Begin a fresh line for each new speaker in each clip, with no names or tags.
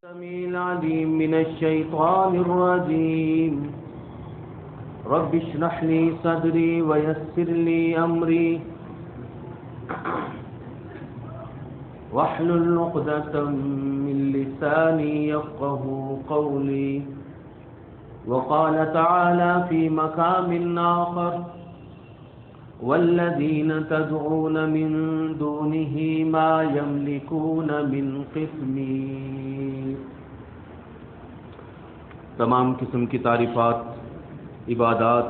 السميع العليم من الشيطان الرجيم رب اشرح لي صدري ويسر لي أمري واحلل عقدة من لساني يفقهوا قولي وقال تعالى في مقام آخر والذين تدعون من دونه ما يملكون من قطمير۔ تمام قسم کی تعریفات، عبادات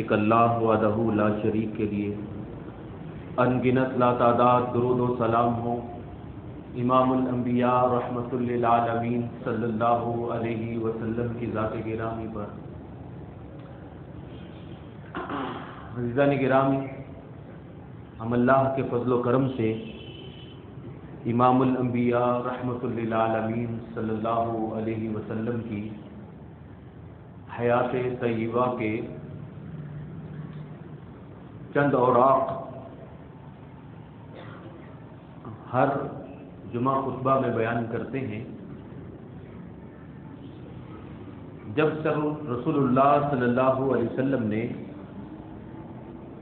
ایک اللہ وحدہ لا شریک کے لیے، ان گنت لا تعداد درود و سلام ہو امام الانبیاء رحمت للعالمین صلی اللہ علیہ وسلم کی ذات گرامی پر۔ عزیزان گرامی، ہم اللہ کے فضل و کرم سے امام الانبیاء رحمت للعالمین صلی اللہ علیہ وسلم کی حیات طیبہ کے چند اوراق ہر جمعہ خطبہ میں بیان کرتے ہیں۔ جب رسول اللہ صلی اللہ علیہ وسلم نے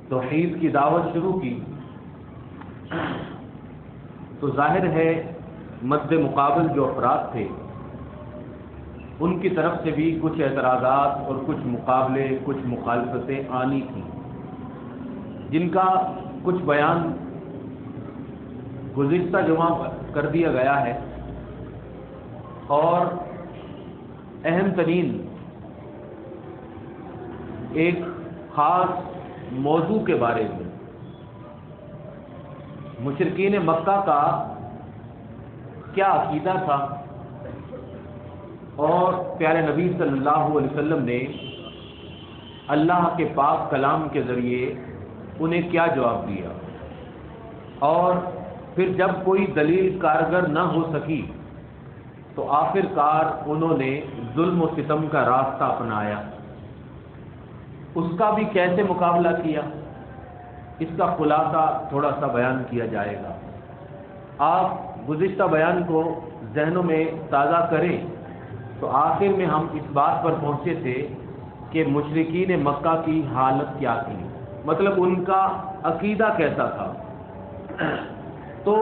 توحید کی دعوت شروع کی تو ظاہر ہے مد مقابل جو افراد تھے ان کی طرف سے بھی کچھ اعتراضات اور کچھ مقابلے، کچھ مخالفتیں آنی تھیں، جن کا کچھ بیان گزشتہ جمعہ کر دیا گیا ہے، اور اہم ترین ایک خاص موضوع کے بارے میں مشرکین مکہ کا کیا عقیدہ تھا اور پیارے نبی صلی اللہ علیہ وسلم نے اللہ کے پاک کلام کے ذریعے انہیں کیا جواب دیا، اور پھر جب کوئی دلیل کارگر نہ ہو سکی تو آخر کار انہوں نے ظلم و ستم کا راستہ اپنایا، اس کا بھی کیسے مقابلہ کیا، اس کا خلاصہ تھوڑا سا بیان کیا جائے گا۔ آپ گزشتہ بیان کو ذہنوں میں تازہ کریں تو آخر میں ہم اس بات پر پہنچے تھے کہ مشرکین مکہ کی حالت کیا تھی، مطلب ان کا عقیدہ کیسا تھا۔ تو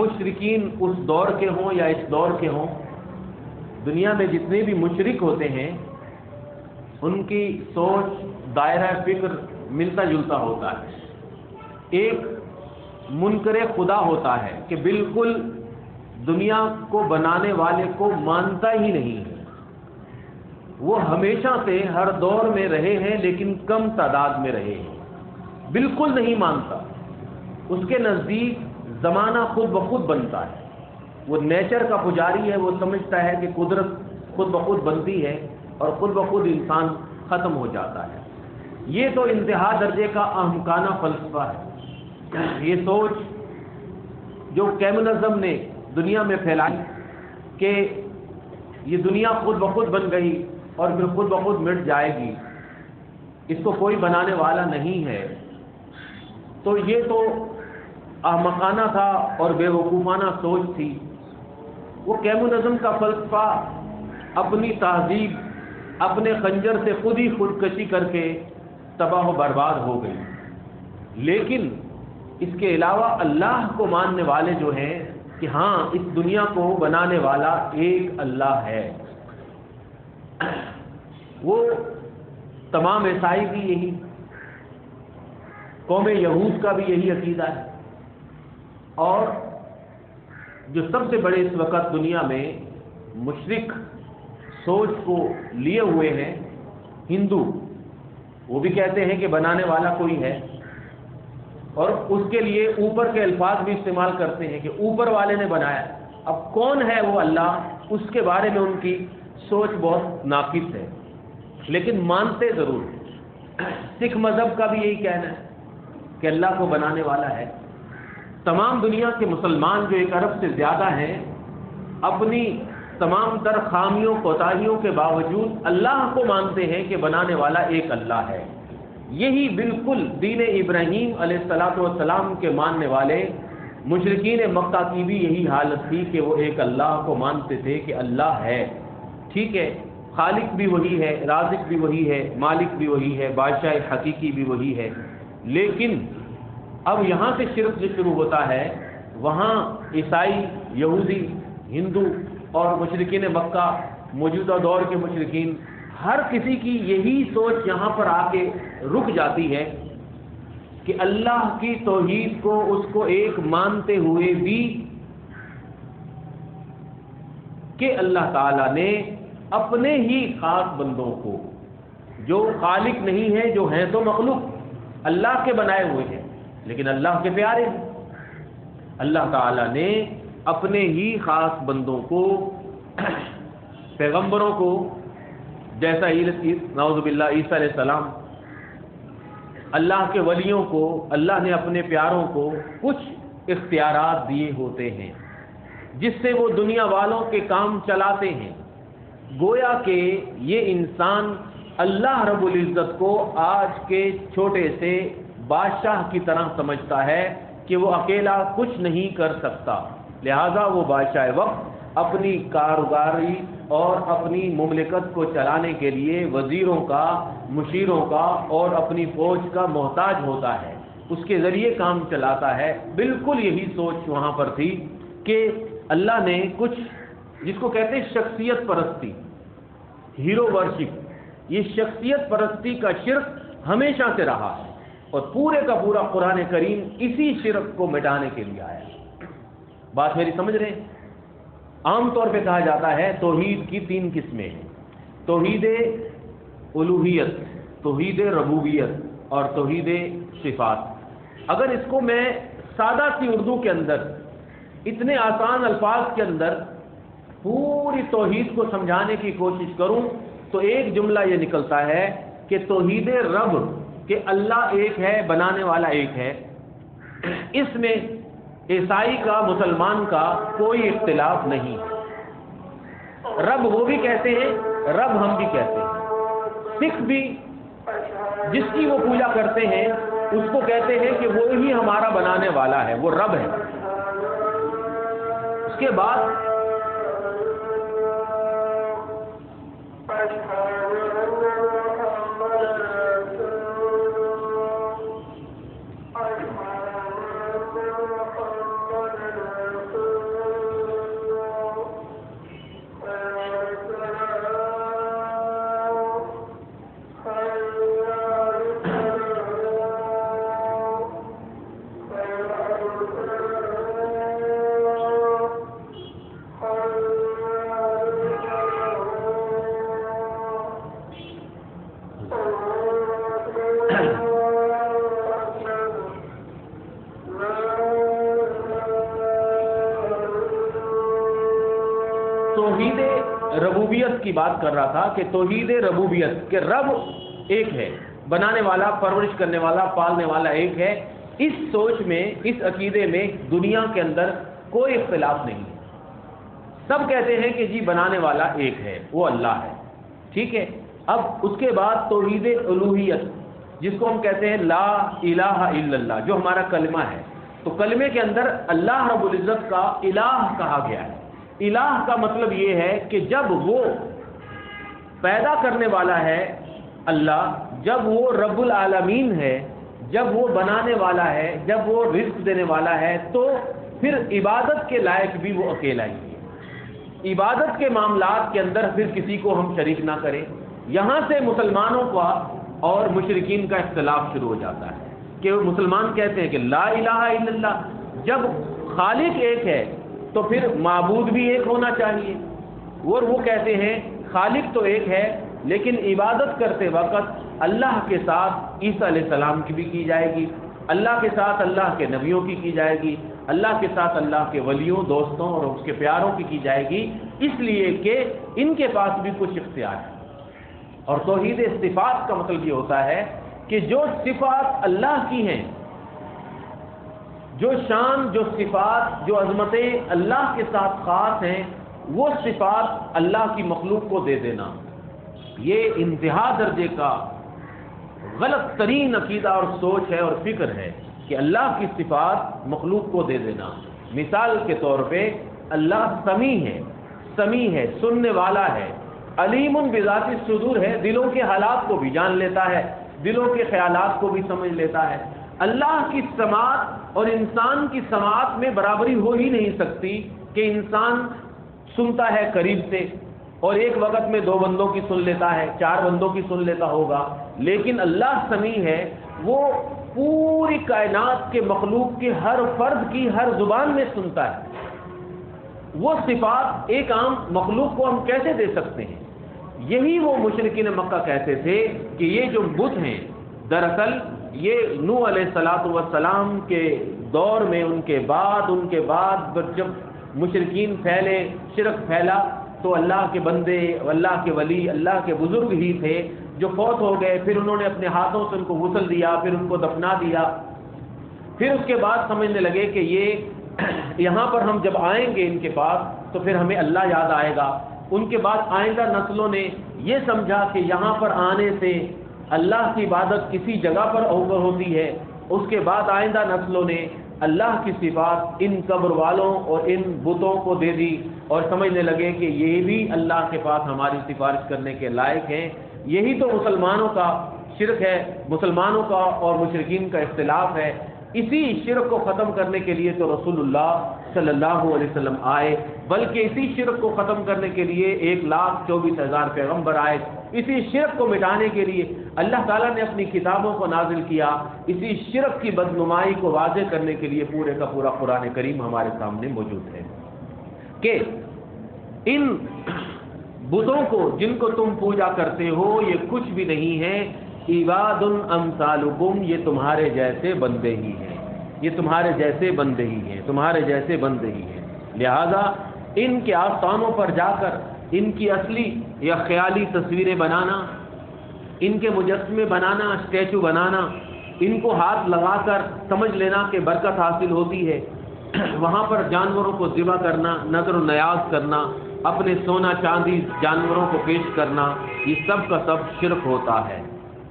مشرکین اس دور کے ہوں یا اس دور کے ہوں، دنیا میں جتنے بھی مشرک ہوتے ہیں ان کی سوچ، دائرہ فکر ملتا جلتا ہوتا ہے۔ ایک منکر خدا ہوتا ہے کہ بالکل دنیا کو بنانے والے کو مانتا ہی نہیں ہے، وہ ہمیشہ سے ہر دور میں رہے ہیں لیکن کم تعداد میں رہے ہیں، بالکل نہیں مانتا۔ اس کے نزدیک زمانہ خود بخود بنتا ہے، وہ نیچر کا پجاری ہے، وہ سمجھتا ہے کہ قدرت خود بخود بنتی ہے اور خود بخود انسان ختم ہو جاتا ہے۔ یہ تو انتہا درجے کا احمقانہ فلسفہ ہے۔ یہ سوچ جو کمیونزم نے دنیا میں پھیلائی کہ یہ دنیا خود بخود بن گئی اور پھر خود بخود مٹ جائے گی، اس کو کوئی بنانے والا نہیں ہے، تو یہ تو احمقانہ تھا اور بے وقوفانہ سوچ تھی۔ وہ کمیونزم کا فلسفہ اپنی تہذیب اپنے خنجر سے خود ہی خودکشی کر کے تباہ و برباد ہو گئی، لیکن اس کے علاوہ اللہ کو ماننے والے جو ہیں کہ ہاں اس دنیا کو بنانے والا ایک اللہ ہے، وہ تمام عیسائی بھی یہی، قوم یہود کا بھی یہی عقیدہ ہے، اور جو سب سے بڑے اس وقت دنیا میں مشرک سوچ کو لیے ہوئے ہیں ہندو، وہ بھی کہتے ہیں کہ بنانے والا کوئی ہے، اور اس کے لیے اوپر کے الفاظ بھی استعمال کرتے ہیں کہ اوپر والے نے بنایا۔ اب کون ہے وہ اللہ، اس کے بارے میں ان کی سوچ بہت ناقص ہے، لیکن مانتے ضرور۔ سکھ مذہب کا بھی یہی کہنا ہے کہ اللہ کو بنانے والا ہے۔ تمام دنیا کے مسلمان جو 1 ارب سے زیادہ ہیں، اپنی تمام تر خامیوں کوتاہیوں کے باوجود اللہ کو مانتے ہیں کہ بنانے والا ایک اللہ ہے۔ یہی بالکل دین ابراہیم علیہ السلام کے ماننے والے مشرکین مکہ کی بھی یہی حالت تھی کہ وہ ایک اللہ کو مانتے تھے کہ اللہ ہے، ٹھیک ہے، خالق بھی وہی ہے، رازق بھی وہی ہے، مالک بھی وہی ہے، بادشاہ حقیقی بھی وہی ہے، لیکن اب یہاں سے شرک جو شروع ہوتا ہے، وہاں عیسائی، یہودی، ہندو اور مشرکین مکہ، موجودہ دور کے مشرکین، ہر کسی کی یہی سوچ یہاں پر آ کے رک جاتی ہے کہ اللہ کی توحید کو، اس کو ایک مانتے ہوئے بھی کہ اللہ تعالیٰ نے اپنے ہی خاص بندوں کو، جو خالق نہیں ہے، جو ہیں تو مخلوق، اللہ کے بنائے ہوئے ہیں لیکن اللہ کے پیارے ہیں، اللہ تعالیٰ نے اپنے ہی خاص بندوں کو، پیغمبروں کو، جیسا نعوذ باللہ عیسیٰ علیہ السلام، اللہ کے ولیوں کو، اللہ نے اپنے پیاروں کو کچھ اختیارات دیے ہوتے ہیں جس سے وہ دنیا والوں کے کام چلاتے ہیں، گویا کہ یہ انسان اللہ رب العزت کو آج کے چھوٹے سے بادشاہ کی طرح سمجھتا ہے کہ وہ اکیلا کچھ نہیں کر سکتا، لہذا وہ بادشاہ وقت اپنی کاروباری اور اپنی مملکت کو چلانے کے لیے وزیروں کا، مشیروں کا اور اپنی فوج کا محتاج ہوتا ہے، اس کے ذریعے کام چلاتا ہے۔ بالکل یہی سوچ وہاں پر تھی کہ اللہ نے کچھ، جس کو کہتے ہیں شخصیت پرستی، ہیرو ورشپ، یہ شخصیت پرستی کا شرک ہمیشہ سے رہا ہے اور پورے کا پورا قرآن کریم اسی شرک کو مٹانے کے لیے آیا ہے۔ بات میری سمجھ رہے ہیں؟ عام طور پہ کہا جاتا ہے توحید کی 3 قسمیں ہیں، توحید الوہیت، توحید ربوبیت اور توحید صفات۔ اگر اس کو میں سادہ سی اردو کے اندر، اتنے آسان الفاظ کے اندر پوری توحید کو سمجھانے کی کوشش کروں تو ایک جملہ یہ نکلتا ہے کہ توحید رب، کہ اللہ ایک ہے، بنانے والا ایک ہے، اس میں عیسائی کا، مسلمان کا کوئی اختلاف نہیں۔ رب وہ بھی کہتے ہیں، رب ہم بھی کہتے ہیں، سکھ بھی جس کی وہ پوجا کرتے ہیں اس کو کہتے ہیں کہ وہی ہمارا بنانے والا ہے، وہ رب ہے۔ اس کے بعد توحید ربوبیت کی بات کر رہا تھا کہ توحید ربوبیت کہ رب ایک ہے، بنانے والا، پرورش کرنے والا، پالنے والا ایک ہے۔ اس سوچ میں، اس عقیدے میں دنیا کے اندر کوئی اختلاف نہیں ہے، سب کہتے ہیں کہ جی بنانے والا ایک ہے، وہ اللہ ہے، ٹھیک ہے۔ اب اس کے بعد توحید الوہیت، جس کو ہم کہتے ہیں لا الہ الا اللہ، جو ہمارا کلمہ ہے، تو کلمے کے اندر اللہ رب العزت کا الہ کہا گیا ہے۔ الہ کا مطلب یہ ہے کہ جب وہ پیدا کرنے والا ہے اللہ، جب وہ رب العالمین ہے، جب وہ بنانے والا ہے، جب وہ رزق دینے والا ہے، تو پھر عبادت کے لائق بھی وہ اکیلا ہی ہے۔ عبادت کے معاملات کے اندر پھر کسی کو ہم شریک نہ کریں۔ یہاں سے مسلمانوں کا اور مشرکین کا اختلاف شروع ہو جاتا ہے کہ وہ مسلمان کہتے ہیں کہ لا الہ الا اللہ، جب خالق ایک ہے تو پھر معبود بھی ایک ہونا چاہیے، اور وہ کہتے ہیں خالق تو ایک ہے لیکن عبادت کرتے وقت اللہ کے ساتھ عیسیٰ علیہ السلام کی بھی کی جائے گی، اللہ کے ساتھ اللہ کے نبیوں کی جائے گی، اللہ کے ساتھ اللہ کے ولیوں، دوستوں اور اس کے پیاروں کی جائے گی، اس لیے کہ ان کے پاس بھی کچھ اختیار ہے۔ اور توحید صفات کا مطلب یہ ہوتا ہے کہ جو صفات اللہ کی ہیں، جو شان، جو صفات، جو عظمتیں اللہ کے ساتھ خاص ہیں، وہ صفات اللہ کی مخلوق کو دے دینا، یہ انتہا درجے کا غلط ترین عقیدہ اور سوچ ہے اور فکر ہے کہ اللہ کی صفات مخلوق کو دے دینا. مثال کے طور پہ اللہ سمیع ہے, سننے والا ہے, علیم بذات الصدور ہے, دلوں کے حالات کو بھی جان لیتا ہے, دلوں کے خیالات کو بھی سمجھ لیتا ہے. اللہ کی سماعت اور انسان کی سماعت میں برابری ہو ہی نہیں سکتی کہ انسان سنتا ہے قریب سے اور ایک وقت میں 2 بندوں کی سن لیتا ہے, 4 بندوں کی سن لیتا ہوگا, لیکن اللہ سمیع ہے, وہ پوری کائنات کے مخلوق کے ہر فرد کی ہر زبان میں سنتا ہے. وہ صفات ایک عام مخلوق کو ہم کیسے دے سکتے ہیں؟ یہی وہ مشرکین مکہ کہتے تھے کہ یہ جو بت ہیں دراصل یہ نوح علیہ السلام کے دور میں ان کے بعد جب مشرکین پھیلے, شرک پھیلا, تو اللہ کے بندے, اللہ کے ولی, اللہ کے بزرگ ہی تھے جو فوت ہو گئے. پھر انہوں نے اپنے ہاتھوں سے ان کو غسل دیا, پھر ان کو دفنا دیا. پھر اس کے بعد سمجھنے لگے کہ یہ یہاں پر ہم جب آئیں گے ان کے پاس تو پھر ہمیں اللہ یاد آئے گا. ان کے بعد آئندہ نسلوں نے یہ سمجھا کہ یہاں پر آنے سے اللہ کی عبادت کسی جگہ پر اوپر ہوتی ہے. اس کے بعد آئندہ نسلوں نے اللہ کی صفات ان قبر والوں اور ان بتوں کو دے دی اور سمجھنے لگے کہ یہ بھی اللہ کے پاس ہماری سفارش کرنے کے لائق ہیں. یہی تو مسلمانوں کا شرک ہے, مسلمانوں کا اور مشرکین کا اختلاف ہے. اسی شرک کو ختم کرنے کے لیے تو رسول اللہ صلی اللہ علیہ وسلم آئے, بلکہ اسی شرک کو ختم کرنے کے لیے 1,24,000 پیغمبر آئے. اسی شرک کو مٹانے کے لیے اللہ تعالیٰ نے اپنی کتابوں کو نازل کیا. اسی شرک کی بدنمائی کو واضح کرنے کے لیے پورے کا پورا قرآن کریم ہمارے سامنے موجود ہے کہ ان بتوں کو جن کو تم پوجا کرتے ہو یہ کچھ بھی نہیں ہے, عباد امثالکم, یہ تمہارے جیسے بندے ہی ہیں, یہ تمہارے جیسے بندے ہی ہیں, تمہارے جیسے بندے ہی ہیں. لہذا ان کے آستانوں پر جا کر ان کی اصلی یا خیالی تصویریں بنانا, ان کے مجسمے بنانا, اسٹیچو بنانا, ان کو ہاتھ لگا کر سمجھ لینا کہ برکت حاصل ہوتی ہے, وہاں پر جانوروں کو ذبح کرنا, نظر و نیاز کرنا, اپنے سونا چاندی جانوروں کو پیش کرنا, یہ سب کا سب شرک ہوتا ہے.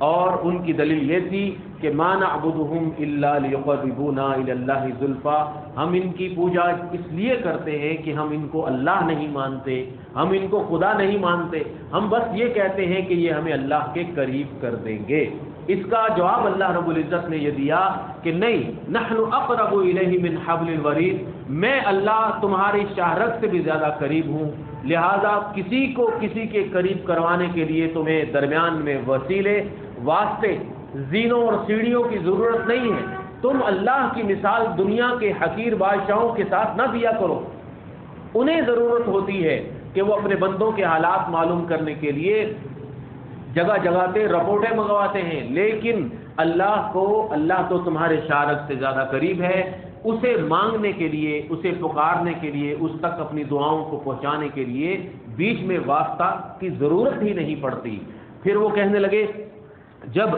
اور ان کی دلیل یہ تھی کہ ما نعبدہم الا لیقربونا الی اللہ زلفی, ہم ان کی پوجا اس لیے کرتے ہیں کہ ہم ان کو اللہ نہیں مانتے, ہم ان کو خدا نہیں مانتے, ہم بس یہ کہتے ہیں کہ یہ ہمیں اللہ کے قریب کر دیں گے. اس کا جواب اللہ رب العزت نے یہ دیا کہ نہیں, نحن اقرب الیہ من حبل الورید, میں اللہ تمہاری شاہرگ سے بھی زیادہ قریب ہوں, لہذا کسی کو کسی کے قریب کروانے کے لیے تمہیں درمیان میں وسیلے, واسطے, زینوں اور سیڑھیوں کی ضرورت نہیں ہے. تم اللہ کی مثال دنیا کے حقیر بادشاہوں کے ساتھ نہ دیا کرو. انہیں ضرورت ہوتی ہے کہ وہ اپنے بندوں کے حالات معلوم کرنے کے لیے جگہ جگہ سے رپورٹیں منگواتے ہیں, لیکن اللہ تو تمہارے شارک سے زیادہ قریب ہے. اسے مانگنے کے لیے, اسے پکارنے کے لیے, اس تک اپنی دعاؤں کو پہنچانے کے لیے بیچ میں واسطہ کی ضرورت ہی نہیں پڑتی. پھر وہ کہنے لگے, جب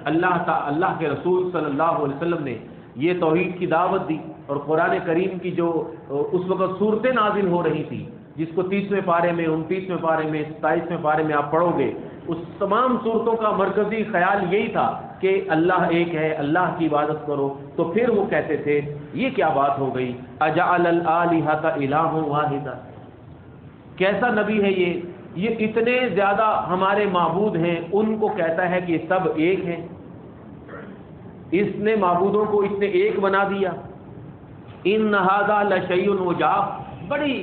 اللہ کے رسول صلی اللہ علیہ وسلم نے یہ توحید کی دعوت دی اور قرآن کریم کی جو اس وقت صورتیں نازل ہو رہی تھی, جس کو 30ویں پارے میں, 29ویں پارے میں, 27ویں پارے میں آپ پڑھو گے, اس تمام صورتوں کا مرکزی خیال یہی تھا کہ اللہ ایک ہے, اللہ کی عبادت کرو. تو پھر وہ کہتے تھے یہ کیا بات ہو گئی, اجعل الآلہۃ الہا واحدا, کیسا نبی ہے یہ اتنے زیادہ ہمارے معبود ہیں, ان کو کہتا ہے کہ سب ایک ہیں. اس نے معبودوں کو اس نے ایک بنا دیا. ان ھذا لشیء عجاب, بڑی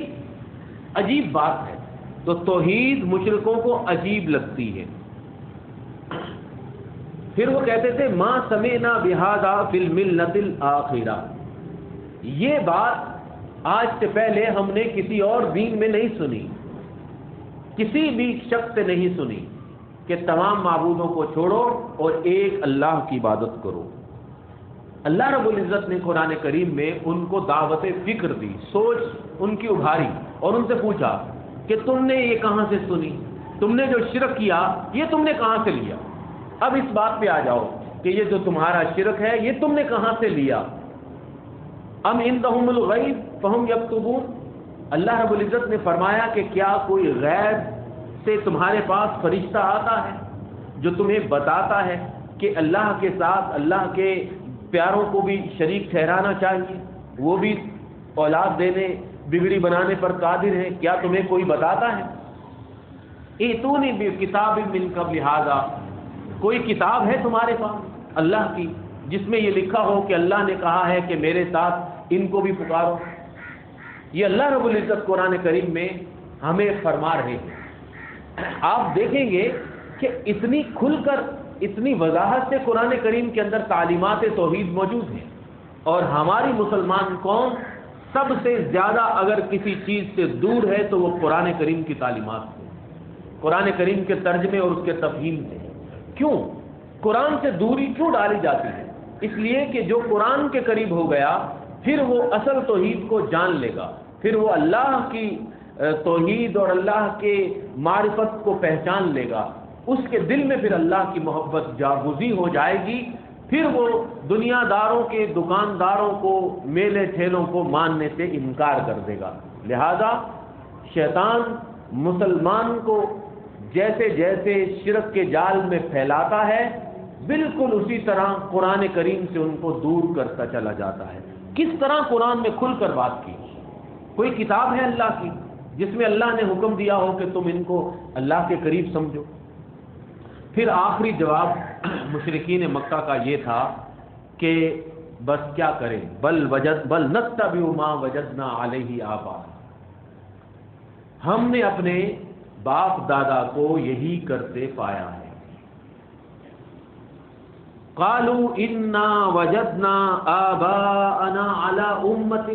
عجیب بات ہے. تو توحید مشرکوں کو عجیب لگتی ہے. پھر وہ کہتے تھے ما سمعنا بھذا فی الملۃ الآخرہ, یہ بات آج سے پہلے ہم نے کسی اور دین میں نہیں سنی, کسی بھی شخص سے نہیں سنی کہ تمام معبودوں کو چھوڑو اور ایک اللہ کی عبادت کرو. اللہ رب العزت نے قرآن کریم میں ان کو دعوت فکر دی, سوچ ان کی ابھاری اور ان سے پوچھا کہ تم نے یہ کہاں سے سنی, تم نے جو شرک کیا یہ تم نے کہاں سے لیا. اب اس بات پہ آ جاؤ کہ یہ جو تمہارا شرک ہے یہ تم نے کہاں سے لیا. ام عندہم الغیب فہم یکتبون, اللہ رب العزت نے فرمایا کہ کیا کوئی غیب سے تمہارے پاس فرشتہ آتا ہے جو تمہیں بتاتا ہے کہ اللہ کے ساتھ, اللہ کے پیاروں کو بھی شریک ٹھہرانا چاہیے، وہ بھی اولاد دینے بگڑی بنانے پر قادر ہے، کیا تمہیں کوئی بتاتا ہے؟ ایتونی بکتاب من قبل ھذا، کوئی کتاب ہے تمہارے پاس اللہ کی جس میں یہ لکھا ہو کہ اللہ نے کہا ہے کہ میرے ساتھ ان کو بھی پکارو؟ یہ اللہ رب العزت قرآن کریم میں ہمیں فرما رہے ہیں۔ آپ دیکھیں گے کہ اتنی کھل کر اتنی وضاحت سے قرآن کریم کے اندر تعلیمات توحید موجود ہیں، اور ہماری مسلمان قوم سب سے زیادہ اگر کسی چیز سے دور ہے تو وہ قرآن کریم کی تعلیمات سے، قرآن کریم کے ترجمے اور اس کے تفہیم سے۔ کیوں قرآن سے دوری کیوں ڈالی جاتی ہے؟ اس لیے کہ جو قرآن کے قریب ہو گیا پھر وہ اصل توحید کو جان لے گا، پھر وہ اللہ کی توحید اور اللہ کے معرفت کو پہچان لے گا، اس کے دل میں پھر اللہ کی محبت جاگزی ہو جائے گی، پھر وہ دنیا داروں کے دکانداروں کو میلے ٹھیلوں کو ماننے سے انکار کر دے گا۔ لہذا شیطان مسلمان کو جیسے جیسے شرک کے جال میں پھیلاتا ہے بالکل اسی طرح قرآن کریم سے ان کو دور کرتا چلا جاتا ہے۔ کس طرح قرآن میں کھل کر بات کی؟ کوئی کتاب ہے اللہ کی جس میں اللہ نے حکم دیا ہو کہ تم ان کو اللہ کے قریب سمجھو؟ پھر آخری جواب مشرکین مکہ کا یہ تھا کہ بس کیا کریں، بل نتبع ما وجدنا علیہ آباءنا، ہم نے اپنے باپ دادا کو یہی کرتے پایا ہے۔ قالوا انا وجدنا آباءنا علی امۃ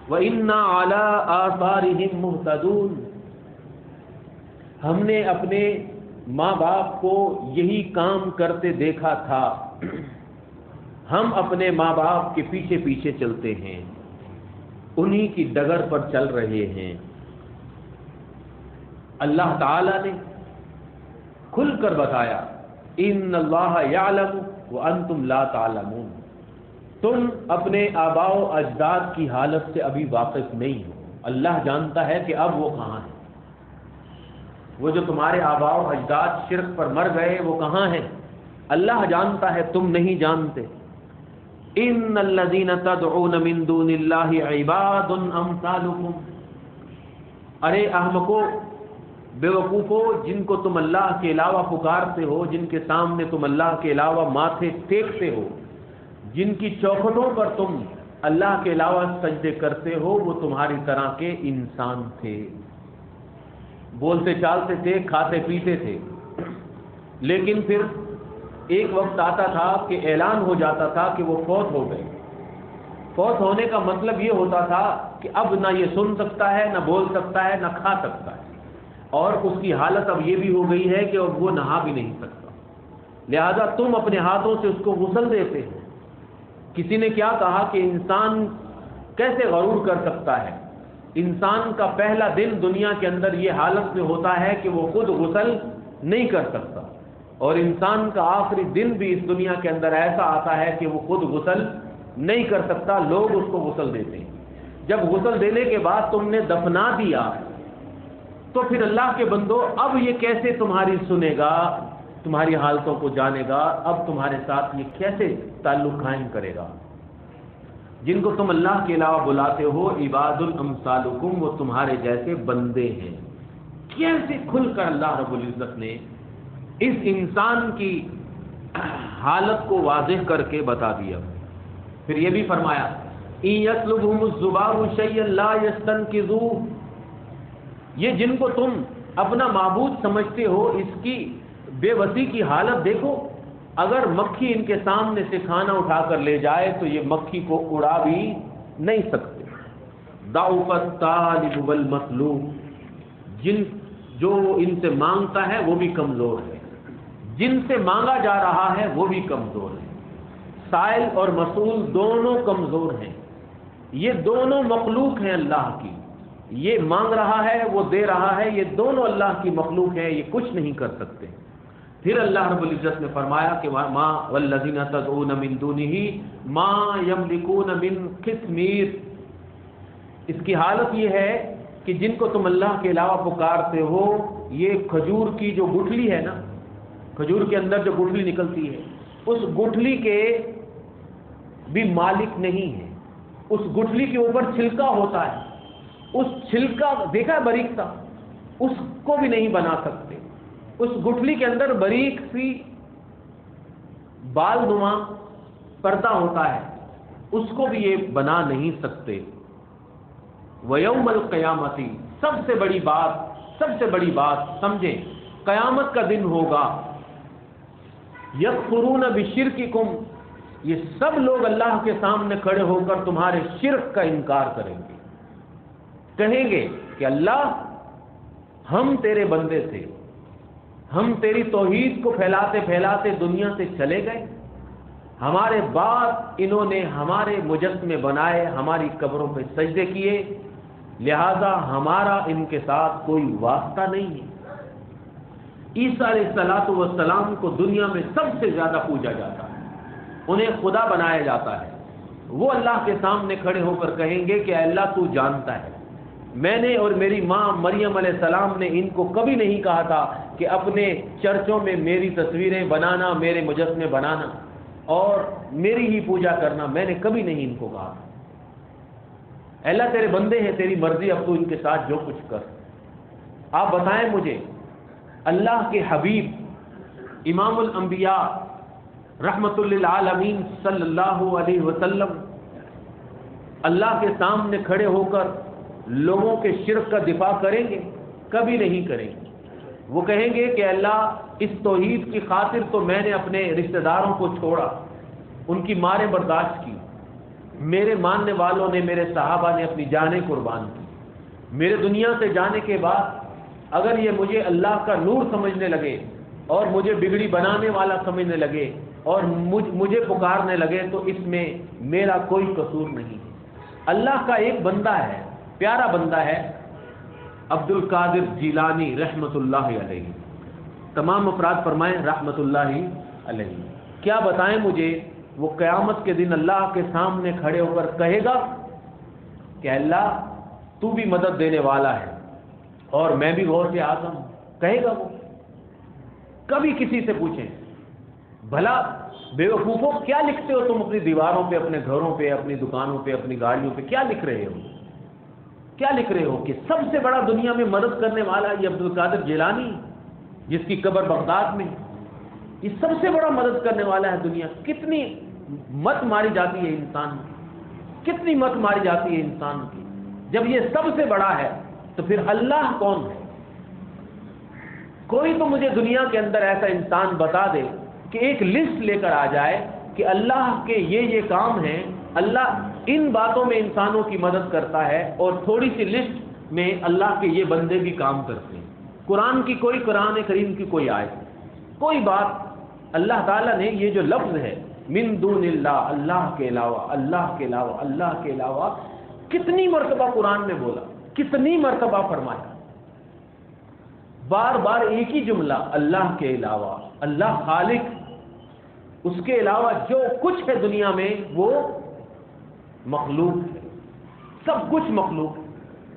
وَإِنَّا عَلَىٰ آثَارِهِمْ مُهْتَدُونَ، ہم نے اپنے ماں باپ کو یہی کام کرتے دیکھا تھا، ہم اپنے ماں باپ کے پیچھے پیچھے چلتے ہیں، انہی کی ڈگر پر چل رہے ہیں۔ اللہ تعالی نے کھل کر بتایا ان اللہ یعلم وانتم لا تعلمون، تم اپنے آباء و اجداد کی حالت سے ابھی واقف نہیں ہو، اللہ جانتا ہے کہ اب وہ کہاں ہیں، وہ جو تمہارے آباء و اجداد شرک پر مر گئے وہ کہاں ہیں، اللہ جانتا ہے، تم نہیں جانتے۔ ان الذین تدعون من دون اللہ عباد امثالکم، ارے احمقو، بے وقوفو، جن کو تم اللہ کے علاوہ پکارتے ہو، جن کے سامنے تم اللہ کے علاوہ ماتھے ٹیکتے ہو، جن کی چوکھٹوں پر تم اللہ کے علاوہ سجدے کرتے ہو، وہ تمہاری طرح کے انسان تھے، بولتے چالتے تھے، کھاتے پیتے تھے، لیکن پھر ایک وقت آتا تھا کہ اعلان ہو جاتا تھا کہ وہ فوت ہو گئے۔ فوت ہونے کا مطلب یہ ہوتا تھا کہ اب نہ یہ سن سکتا ہے، نہ بول سکتا ہے، نہ کھا سکتا ہے، اور اس کی حالت اب یہ بھی ہو گئی ہے کہ اب وہ نہا بھی نہیں سکتا، لہذا تم اپنے ہاتھوں سے اس کو غسل دیتے ہو۔ کسی نے کیا کہا کہ انسان کیسے غرور کر سکتا ہے، انسان کا پہلا دن دنیا کے اندر یہ حالت میں ہوتا ہے کہ وہ خود غسل نہیں کر سکتا، اور انسان کا آخری دن بھی اس دنیا کے اندر ایسا آتا ہے کہ وہ خود غسل نہیں کر سکتا، لوگ اس کو غسل دیتے ہیں۔ جب غسل دینے کے بعد تم نے دفنا دیا تو پھر اللہ کے بندو اب یہ کیسے تمہاری سنے گا، تمہاری حالتوں کو جانے گا، اب تمہارے ساتھ یہ کیسے تعلق قائم کرے گا؟ جن کو تم اللہ کے علاوہ بلاتے ہو عباد الامثالکم، وہ تمہارے جیسے بندے ہیں۔ کیسے کھل کر اللہ رب العزت نے اس انسان کی حالت کو واضح کر کے بتا دیا۔ پھر یہ بھی فرمایا ان یطلبہم الذباب شیئا لا یستنقذوہ، یہ جن کو تم اپنا معبود سمجھتے ہو اس کی بے بسی کی حالت دیکھو، اگر مکھی ان کے سامنے سے کھانا اٹھا کر لے جائے تو یہ مکھی کو اڑا بھی نہیں سکتے۔ ضعف الطالب والمطلوب، جو ان سے مانگتا ہے وہ بھی کمزور ہے، جن سے مانگا جا رہا ہے وہ بھی کمزور ہے، سائل اور مسئول دونوں کمزور ہیں، یہ دونوں مخلوق ہیں اللہ کی، یہ مانگ رہا ہے وہ دے رہا ہے، یہ دونوں اللہ کی مخلوق ہیں، یہ کچھ نہیں کر سکتے۔ پھر اللہ رب العزت نے فرمایا کہ ما والذین تدعون من دونہ ما یملکون من قطمیر، اس کی حالت یہ ہے کہ جن کو تم اللہ کے علاوہ پکارتے ہو، یہ کھجور کی جو گٹھلی ہے نا، کھجور کے اندر جو گٹھلی نکلتی ہے، اس گٹھلی کے بھی مالک نہیں ہے. اس گٹھلی کے اوپر چھلکا ہوتا ہے, اس چھلکا دیکھا ہے باریک سا, اس کو بھی نہیں بنا سکتے. اس گٹھلی کے اندر باریک سی بال نما پردہ ہوتا ہے, اس کو بھی یہ بنا نہیں سکتے. وَيَوْمَ الْقِيَامَةِ سب سے بڑی بات سمجھیں, قیامت کا دن ہوگا. یکفرون بشرککم, یہ سب لوگ اللہ کے سامنے کھڑے ہو کر تمہارے شرک کا انکار کریں گے. کہیں گے کہ اللہ ہم تیرے بندے تھے, ہم تیری توحید کو پھیلاتے پھیلاتے دنیا سے چلے گئے, ہمارے بعد انہوں نے ہمارے مجسمے بنائے, ہماری قبروں پہ سجدے کیے, لہذا ہمارا ان کے ساتھ کوئی واسطہ نہیں ہے. عیسیٰ علیہ السلام کو دنیا میں سب سے زیادہ پوجا جاتا ہے, انہیں خدا بنایا جاتا ہے. وہ اللہ کے سامنے کھڑے ہو کر کہیں گے کہ اے اللہ تو جانتا ہے, میں نے اور میری ماں مریم علیہ السلام نے ان کو کبھی نہیں کہا تھا کہ اپنے چرچوں میں میری تصویریں بنانا, میرے مجسمے بنانا اور میری ہی پوجا کرنا, میں نے کبھی نہیں ان کو کہا. اے اللہ تیرے بندے ہیں, تیری مرضی, اب تو ان کے ساتھ جو کچھ کر. آپ بتائیں مجھے, اللہ کے حبیب امام الانبیاء رحمت للعالمین صلی اللہ علیہ وسلم اللہ کے سامنے کھڑے ہو کر لوگوں کے شرک کا دفاع کریں گے؟ کبھی نہیں کریں گے. وہ کہیں گے کہ اللہ اس توحید کی خاطر تو میں نے اپنے رشتہ داروں کو چھوڑا, ان کی ماریں برداشت کی, میرے ماننے والوں نے, میرے صحابہ نے اپنی جانیں قربان کی. میرے دنیا سے جانے کے بعد اگر یہ مجھے اللہ کا نور سمجھنے لگے اور مجھے بگڑی بنانے والا سمجھنے لگے اور مجھے پکارنے لگے تو اس میں میرا کوئی قصور نہیں. اللہ کا ایک بندہ ہے, پیارا بندہ ہے, عبد القادر جیلانی رحمت اللہ علیہ. تمام افراد فرمائیں رحمت اللہ علیہ. کیا بتائیں مجھے, وہ قیامت کے دن اللہ کے سامنے کھڑے ہو کر کہے گا کہ اللہ تو بھی مدد دینے والا ہے اور میں بھی غوث اعظم ہوں, کہے گا وہ. کبھی کسی سے پوچھیں, بھلا بے وقوفوں کیا لکھتے ہو تم اپنی دیواروں پہ, اپنے گھروں پہ, اپنی دکانوں پہ, اپنی گاڑیوں پہ, کیا لکھ رہے ہو؟ کیا لکھ رہے ہو کہ سب سے بڑا دنیا میں مدد کرنے والا یہ عبد القادر جیلانی جس کی قبر بغداد میں, یہ سب سے بڑا مدد کرنے والا ہے دنیا. کتنی مت ماری جاتی ہے انسان کی, کتنی مت ماری جاتی ہے انسان کی. جب یہ سب سے بڑا ہے تو پھر اللہ کون ہے؟ کوئی تو مجھے دنیا کے اندر ایسا انسان بتا دے کہ ایک لسٹ لے کر آ جائے کہ اللہ کے یہ کام ہیں, اللہ ان باتوں میں انسانوں کی مدد کرتا ہے, اور تھوڑی سی لسٹ میں اللہ کے یہ بندے بھی کام کرتے ہیں. قرآن کریم کی کوئی آیت, کوئی بات. اللہ تعالیٰ نے یہ جو لفظ ہے من دون اللہ, اللہ کے علاوہ, اللہ کے علاوہ, اللہ کے علاوہ, کتنی مرتبہ قرآن میں بولا, کتنی مرتبہ فرمایا, بار بار ایک ہی جملہ, اللہ کے علاوہ. اللہ خالق, اس کے علاوہ جو کچھ ہے دنیا میں وہ مخلوق ہے, سب کچھ مخلوق.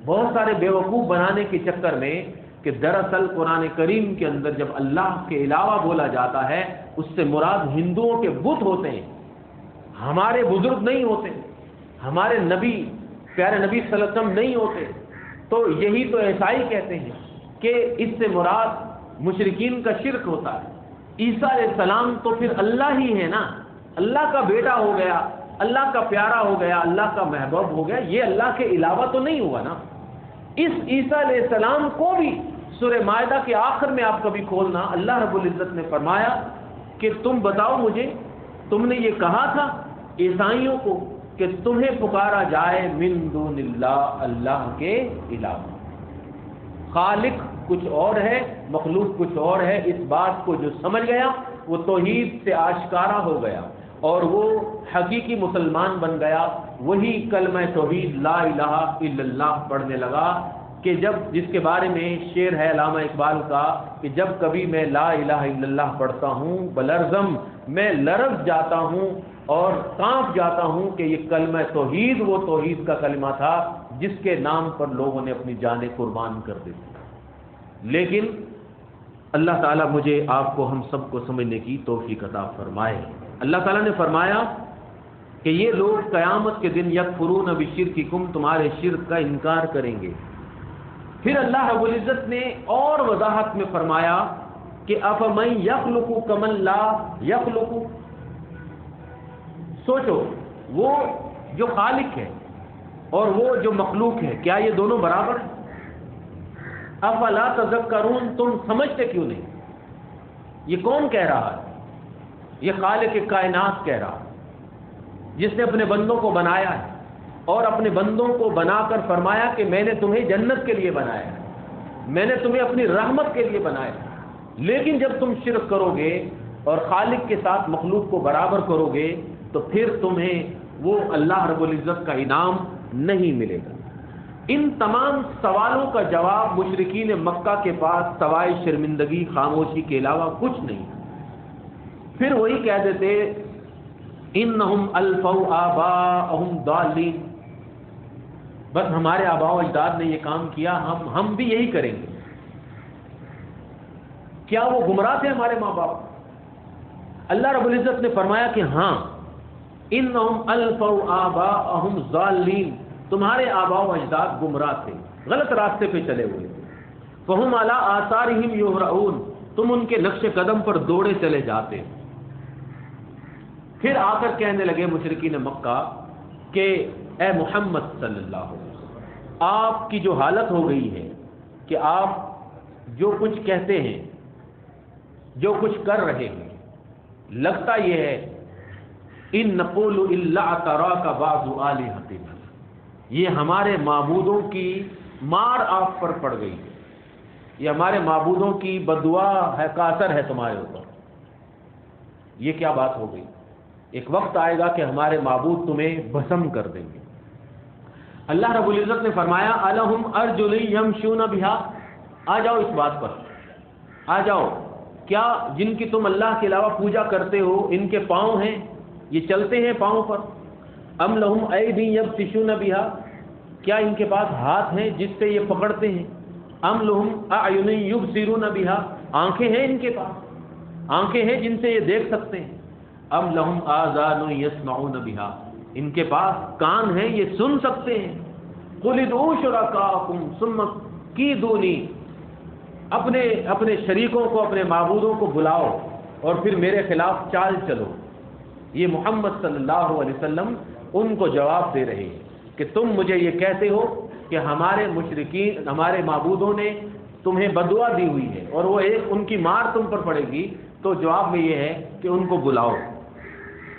بہت سارے بیوقوف بنانے کے چکر میں کہ دراصل قرآن کریم کے اندر جب اللہ کے علاوہ بولا جاتا ہے اس سے مراد ہندوؤں کے بت ہوتے ہیں, ہمارے بزرگ نہیں ہوتے, ہمارے نبی پیارے نبی صلی اللہ علیہ وسلم نہیں ہوتے. تو یہی تو عیسائی کہتے ہیں کہ اس سے مراد مشرکین کا شرک ہوتا ہے. عیسیٰ علیہ السلام تو پھر اللہ ہی ہے نا, اللہ کا بیٹا ہو گیا, اللہ کا پیارا ہو گیا, اللہ کا محبوب ہو گیا, یہ اللہ کے علاوہ تو نہیں ہوا نا. اس عیسیٰ علیہ السلام کو بھی سورہ مائدہ کے آخر میں آپ کبھی کھولنا, اللہ رب العزت نے فرمایا کہ تم بتاؤ مجھے, تم نے یہ کہا تھا عیسائیوں کو کہ تمہیں پکارا جائے من دون اللہ, اللہ کے علاوہ. خالق کچھ اور ہے, مخلوق کچھ اور ہے. اس بات کو جو سمجھ گیا وہ توحید سے آشکارا ہو گیا اور وہ حقیقی مسلمان بن گیا. وہی کلمہ توحید لا الہ الا اللہ پڑھنے لگا کہ جس کے بارے میں شعر ہے علامہ اقبال کا کہ جب کبھی میں لا الہ الا اللہ پڑھتا ہوں بلرزم, میں لرز جاتا ہوں اور کانپ جاتا ہوں کہ یہ کلمہ توحید وہ توحید کا کلمہ تھا جس کے نام پر لوگوں نے اپنی جانیں قربان کر دی. لیکن اللہ تعالیٰ مجھے آپ کو ہم سب کو سمجھنے کی توفیق عطا فرمائے. اللہ تعالیٰ نے فرمایا کہ یہ لوگ قیامت کے دن یکفرون بشرککم، تمہارے شرک کا انکار کریں گے۔ پھر اللہ رب العزت نے اور وضاحت میں فرمایا کہ افمن یخلق کمن لا یخلق، سوچو وہ جو خالق ہے اور وہ جو مخلوق ہے، کیا یہ دونوں برابر ہیں؟ افلا تذکرون، تم سمجھتے کیوں نہیں؟ یہ کون کہہ رہا ہے؟ یہ خالق کائنات کہہ رہا ہے، جس نے اپنے بندوں کو بنایا ہے اور اپنے بندوں کو بنا کر فرمایا کہ میں نے تمہیں جنت کے لیے بنایا ہے، میں نے تمہیں اپنی رحمت کے لیے بنایا ہے۔ لیکن جب تم شرک کرو گے اور خالق کے ساتھ مخلوق کو برابر کرو گے تو پھر تمہیں وہ اللہ رب العزت کا انعام نہیں ملے گا۔ ان تمام سوالوں کا جواب مشرکین مکہ کے پاس سوائے شرمندگی، خاموشی کے علاوہ کچھ نہیں۔ پھر وہی کہہ دیتے انہم الفوا آباءہم ضالین، بس ہمارے آباء و اجداد نے یہ کام کیا، ہم بھی یہی کریں گے۔ کیا وہ گمراہ تھے ہمارے ماں باپ؟ اللہ رب العزت نے فرمایا کہ ہاں، انہم الفوا آباءہم ضالین، تمہارے آباء و اجداد گمراہ تھے، غلط راستے پہ چلے ہوئے تھے۔ فہم علی آثارہم یہرعون، تم ان کے نقش قدم پر دوڑے چلے جاتے۔ پھر آ کر کہنے لگے مشرکین مکہ کہ اے محمد صلی اللہ علیہ وسلم، آپ کی جو حالت ہو گئی ہے کہ آپ جو کچھ کہتے ہیں، جو کچھ کر رہے ہیں، لگتا یہ ہے ان نقول الا تراک بعض آلہتنا، یہ ہمارے معبودوں کی مار آپ پر پڑ گئی ہے، یہ ہمارے معبودوں کی بددعا ہے کا اثر ہے تمہارے اوپر۔ یہ کیا بات ہو گئی؟ ایک وقت آئے گا کہ ہمارے معبود تمہیں بھسم کر دیں گے۔ اللہ رب العزت نے فرمایا الہم ارجل یمشون بہا، آ جاؤ اس بات پر، آ جاؤ، کیا جن کی تم اللہ کے علاوہ پوجا کرتے ہو ان کے پاؤں ہیں، یہ چلتے ہیں پاؤں پر؟ ام لہم ایدی یبطشون بہا، کیا ان کے پاس ہاتھ ہیں جس سے یہ پکڑتے ہیں؟ ام لہم اعین یبصرون بہا، آنکھیں ہیں ان کے پاس، آنکھیں ہیں جن سے یہ دیکھ سکتے ہیں؟ ام لہم آذان یسمعون بہا، ان کے پاس کان ہیں یہ سن سکتے ہیں؟ قل ادعوا شرکاءکم ثم کیدونی، اپنے شریکوں کو، اپنے معبودوں کو بلاؤ اور پھر میرے خلاف چال چلو۔ یہ محمد صلی اللہ علیہ وسلم ان کو جواب دے رہے ہیں کہ تم مجھے یہ کہتے ہو کہ ہمارے مشرکین، ہمارے معبودوں نے تمہیں بددعا دی ہوئی ہے اور وہ ایک ان کی مار تم پر پڑے گی، تو جواب میں یہ ہے کہ ان کو بلاؤ۔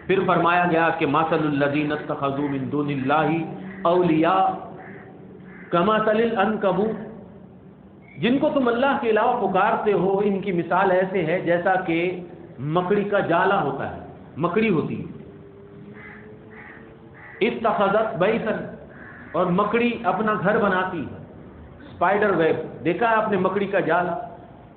پھر فرمایا گیا کہ مثل الذین اتخذوا من دون اللہ اولیاء کمثل العنکبوت، جن کو تم اللہ کے علاوہ پکارتے ہو ان کی مثال ایسے ہے جیسا کہ مکڑی کا جالا ہوتا ہے، مکڑی ہوتی ہے۔ اتخذت بیتا، اور مکڑی اپنا گھر بناتی ہے، اسپائڈر ویب، دیکھا ہے آپ نے مکڑی کا جالا؟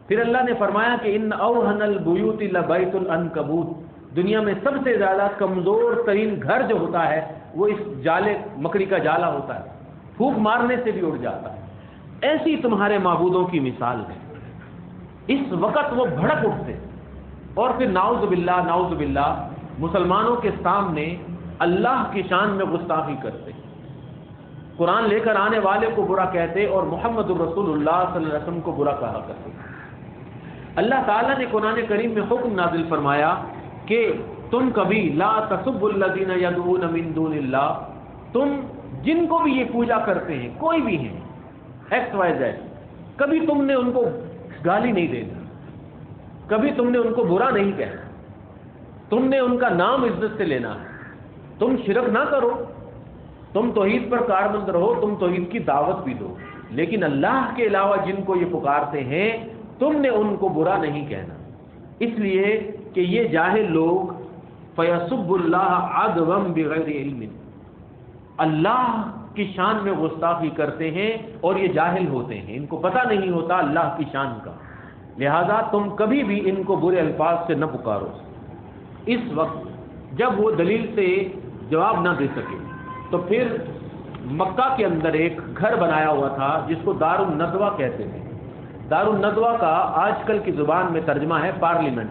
پھر اللہ نے فرمایا کہ ان اوہن البیوت لبیت العنکبوت، دنیا میں سب سے زیادہ کمزور ترین گھر جو ہوتا ہے وہ اس جالے مکڑی کا جالا ہوتا ہے، پھونک مارنے سے بھی اڑ جاتا ہے۔ ایسی تمہارے معبودوں کی مثال ہے۔ اس وقت وہ بھڑک اٹھتے اور پھر نعوذ باللہ مسلمانوں کے سامنے اللہ کی شان میں گستاخی کرتے، قرآن لے کر آنے والے کو برا کہتے اور محمد الرسول اللہ صلی اللہ علیہ وسلم کو برا کہا کرتے۔ اللہ تعالیٰ نے قرآن کریم میں حکم نازل فرمایا کہ تم کبھی لا تسبوا الذین یدعون من دون اللہ، تم جن کو بھی یہ پوجا کرتے ہیں، کوئی بھی ہیں، ایکس وائی زیڈ، کبھی تم نے ان کو گالی نہیں دینا، کبھی تم نے ان کو برا نہیں کہنا، تم نے ان کا نام عزت سے لینا ہے۔ تم شرک نہ کرو، تم توحید پر کاربند رہو، تم توحید کی دعوت بھی دو، لیکن اللہ کے علاوہ جن کو یہ پکارتے ہیں تم نے ان کو برا نہیں کہنا، اس لیے کہ یہ جاہل لوگ فیسب اللہ عدوا بغیر علم، اللہ کی شان میں گستاخی کرتے ہیں اور یہ جاہل ہوتے ہیں، ان کو پتہ نہیں ہوتا اللہ کی شان کا، لہذا تم کبھی بھی ان کو برے الفاظ سے نہ پکارو۔ اس وقت جب وہ دلیل سے جواب نہ دے سکے تو پھر مکہ کے اندر ایک گھر بنایا ہوا تھا جس کو دار الندوہ کہتے تھے۔ دار الندوہ کا آج کل کی زبان میں ترجمہ ہے پارلیمنٹ،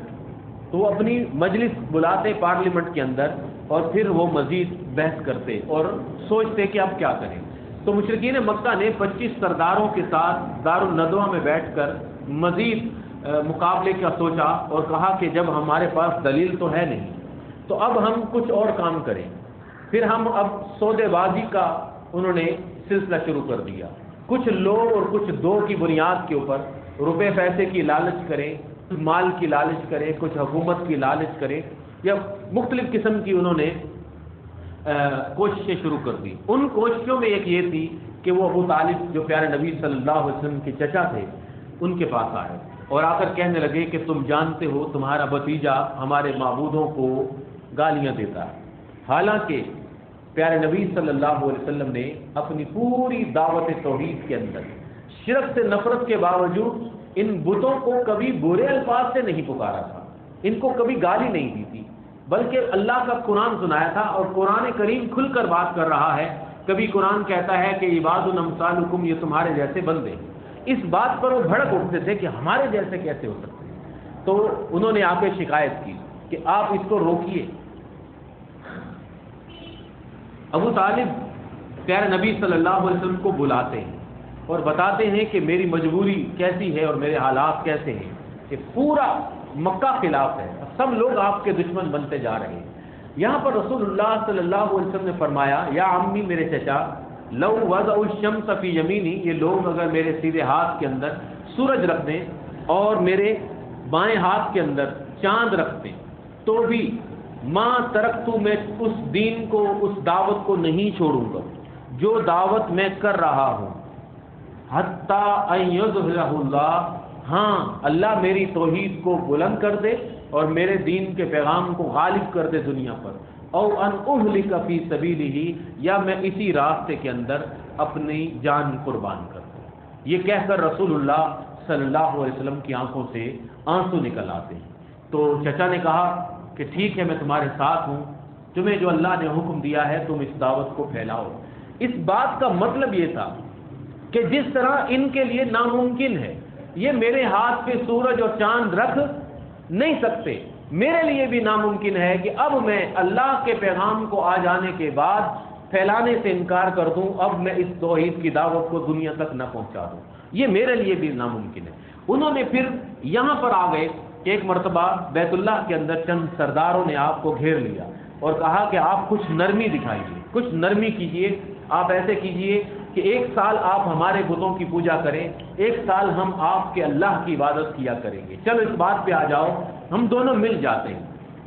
تو وہ اپنی مجلس بلاتے پارلیمنٹ کے اندر اور پھر وہ مزید بحث کرتے اور سوچتے کہ اب کیا کریں. تو مشرکین مکہ نے 25 سرداروں کے ساتھ دارالندوہ میں بیٹھ کر مزید مقابلے کا سوچا اور کہا کہ جب ہمارے پاس دلیل تو ہے نہیں تو اب ہم کچھ اور کام کریں. پھر ہم اب سودے بازی کا انہوں نے سلسلہ شروع کر دیا. کچھ لوگ اور کچھ دو کی بنیاد کے اوپر روپے پیسے کی لالچ کریں, مال کی لالچ کریں, کچھ حکومت کی لالچ کریں, یا مختلف قسم کی انہوں نے کوششیں شروع کر دی. ان کوششوں میں ایک یہ تھی کہ وہ ابو طالب جو پیارے نبی صلی اللہ علیہ وسلم کے چچا تھے ان کے پاس آئے اور آ کر کہنے لگے کہ تم جانتے ہو تمہارا بھتیجا ہمارے معبودوں کو گالیاں دیتا ہے. حالانکہ پیارے نبی صلی اللہ علیہ وسلم نے اپنی پوری دعوت توحید کے اندر شرک سے نفرت کے باوجود ان بتوں کو کبھی برے الفاظ سے نہیں پکارا تھا, ان کو کبھی گالی نہیں دی تھی, بلکہ اللہ کا قرآن سنایا تھا. اور قرآن کریم کھل کر بات کر رہا ہے. کبھی قرآن کہتا ہے کہ عباد امثالکم, یہ تمہارے جیسے بندے. اس بات پر وہ بھڑک اٹھتے تھے کہ ہمارے جیسے کیسے ہو سکتے ہیں. تو انہوں نے آ کے شکایت کی کہ آپ اس کو روکیے. ابو طالب پیارے نبی صلی اللہ علیہ وسلم کو بلاتے ہیں اور بتاتے ہیں کہ میری مجبوری کیسی ہے اور میرے حالات کیسے ہیں کہ پورا مکہ خلاف ہے, سب لوگ آپ کے دشمن بنتے جا رہے ہیں. یہاں پر رسول اللہ صلی اللہ علیہ وسلم نے فرمایا یا عمی, میرے چچا, لو وضع الشمس فی یمینی, یہ لوگ اگر میرے سیدھے ہاتھ کے اندر سورج رکھ دیں اور میرے بائیں ہاتھ کے اندر چاند رکھ دیں تو بھی ماں ترکتو, میں اس دین کو, اس دعوت کو نہیں چھوڑوں گا جو دعوت میں کر رہا ہوں, حتیٰ ان یظہرہ اللہ, ہاں اللہ میری توحید کو بلند کر دے اور میرے دین کے پیغام کو غالب کر دے دنیا پر, او ان اہلک فی سبیلہ, یا میں اسی راستے کے اندر اپنی جان قربان کر دوں. یہ کہہ کر رسول اللہ صلی اللہ علیہ وسلم کی آنکھوں سے آنسو نکل آتے ہیں. تو چچا نے کہا کہ ٹھیک ہے میں تمہارے ساتھ ہوں, تمہیں جو اللہ نے حکم دیا ہے تم اس دعوت کو پھیلاؤ. اس بات کا مطلب یہ تھا کہ جس طرح ان کے لیے ناممکن ہے, یہ میرے ہاتھ پہ سورج اور چاند رکھ نہیں سکتے, میرے لیے بھی ناممکن ہے کہ اب میں اللہ کے پیغام کو آ جانے کے بعد پھیلانے سے انکار کر دوں, اب میں اس توحید کی دعوت کو دنیا تک نہ پہنچا دوں, یہ میرے لیے بھی ناممکن ہے. انہوں نے پھر یہاں پر آ گئے. ایک مرتبہ بیت اللہ کے اندر چند سرداروں نے آپ کو گھیر لیا اور کہا کہ آپ کچھ نرمی دکھائیے, کچھ نرمی کیجئے, آپ ایسے کیجئے کہ 1 سال آپ ہمارے بتوں کی پوجا کریں, 1 سال ہم آپ کے اللہ کی عبادت کیا کریں گے, چلو اس بات پہ آ جاؤ, ہم دونوں مل جاتے ہیں,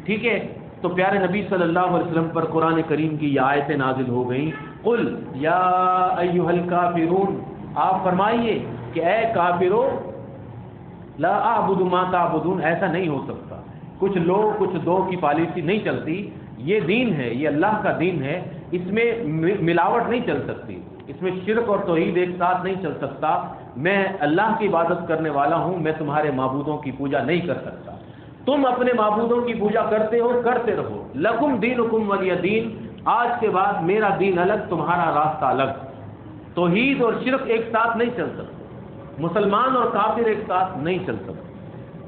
ٹھیک ہے. تو پیارے نبی صلی اللہ علیہ وسلم پر قرآن کریم کی یہ آیتیں نازل ہو گئیں, قل یا ایھا الکافرون, آپ فرمائیے کہ اے کافرو, لا اعبد ما تعبدون, ایسا نہیں ہو سکتا. کچھ لوگ کچھ دو کی پالیسی نہیں چلتی, یہ دین ہے, یہ اللہ کا دین ہے, اس میں ملاوٹ نہیں چل سکتی, اس میں شرک اور توحید ایک ساتھ نہیں چل سکتا. میں اللہ کی عبادت کرنے والا ہوں, میں تمہارے معبودوں کی پوجا نہیں کر سکتا. تم اپنے معبودوں کی پوجا کرتے ہو, کرتے رہو, لکم دینکم ولی دین, آج کے بعد میرا دین الگ, تمہارا راستہ الگ. توحید اور شرک ایک ساتھ نہیں چل سکتے, مسلمان اور کافر ایک ساتھ نہیں چل سکتے.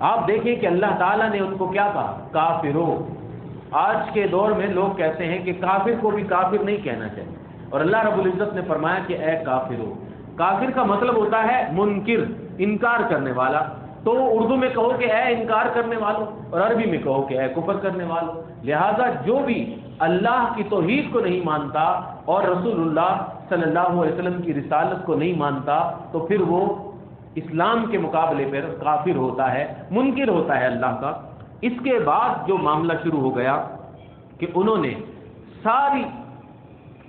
آپ دیکھیں کہ اللہ تعالیٰ نے ان کو کیا کہا, کافرو. آج کے دور میں لوگ کہتے ہیں کہ کافر کو بھی کافر نہیں کہنا چاہیے, اور اللہ رب العزت نے فرمایا کہ اے کافرو. کافر کا مطلب ہوتا ہے منکر, انکار کرنے والا. تو اردو میں کہو کہ اے انکار کرنے والوں, اور عربی میں کہو کہ اے کفر کرنے والوں. لہذا جو بھی اللہ کی توحید کو نہیں مانتا اور رسول اللہ صلی اللہ علیہ وسلم کی رسالت کو نہیں مانتا, تو پھر وہ اسلام کے مقابلے پر کافر ہوتا ہے, منکر ہوتا ہے اللہ کا. اس کے بعد جو معاملہ شروع ہو گیا کہ انہوں نے ساری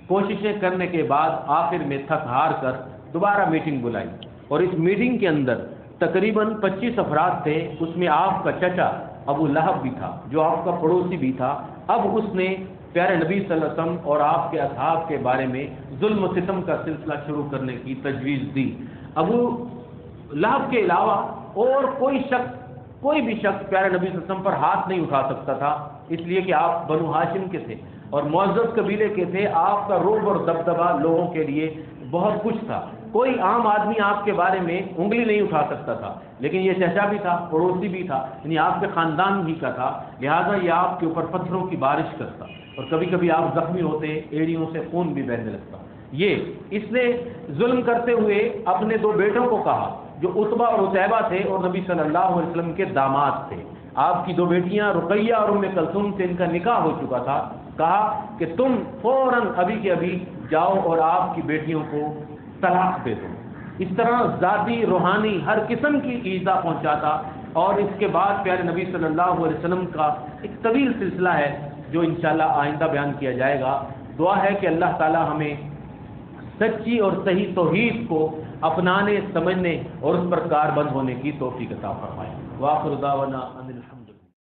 کوششیں کرنے کے بعد آخر میں تھک ہار کر دوبارہ میٹنگ بلائی, اور اس میٹنگ کے اندر تقریباً 25 افراد تھے. اس میں آپ کا چچا ابو لہب بھی تھا جو آپ کا پڑوسی بھی تھا. اب اس نے پیارے نبی صلی اللہ علیہ وسلم اور آپ کے اصحاب کے بارے میں ظلم و ستم کا سلسلہ شروع کرنے کی تجویز دی. ابو لہب کے علاوہ اور کوئی بھی شخص پیارے نبی صلی اللہ علیہ وسلم پر ہاتھ نہیں اٹھا سکتا تھا, اس لیے کہ آپ بنو ہاشم کے تھے اور معزز قبیلے کے تھے. آپ کا روب اور دبدبہ لوگوں کے لیے بہت کچھ تھا. کوئی عام آدمی آپ کے بارے میں انگلی نہیں اٹھا سکتا تھا، لیکن یہ چچا بھی تھا، پڑوسی بھی تھا، یعنی آپ کے خاندان ہی کا تھا، لہٰذا یہ آپ کے اوپر پتھروں کی بارش کرتا اور کبھی کبھی آپ زخمی ہوتے، ایڑیوں سے خون بھی بہنے لگتا۔ یہ اس نے ظلم کرتے ہوئے اپنے دو بیٹوں کو کہا جو عتبہ اور عتیبہ تھے اور نبی صلی اللہ علیہ وسلم کے داماد تھے، آپ کی دو بیٹیاں رقیہ اور ام کلثوم سے ان کا نکاح ہو چکا تھا، کہا کہ تم فوراً ابھی کے ابھی جاؤ اور آپ کی بیٹیوں کو طلاق دے دو۔ اس طرح ذاتی روحانی ہر قسم کی ایذا پہنچاتا، اور اس کے بعد پیارے نبی صلی اللہ علیہ وسلم کا ایک طویل سلسلہ ہے جو انشاءاللہ آئندہ بیان کیا جائے گا۔ دعا ہے کہ اللہ تعالی ہمیں سچی اور صحیح توحید کو اپنانے، سمجھنے اور اس پر کاربند ہونے کی توفیق عطا فرمائے۔ وآخر دعوانا ان الحمد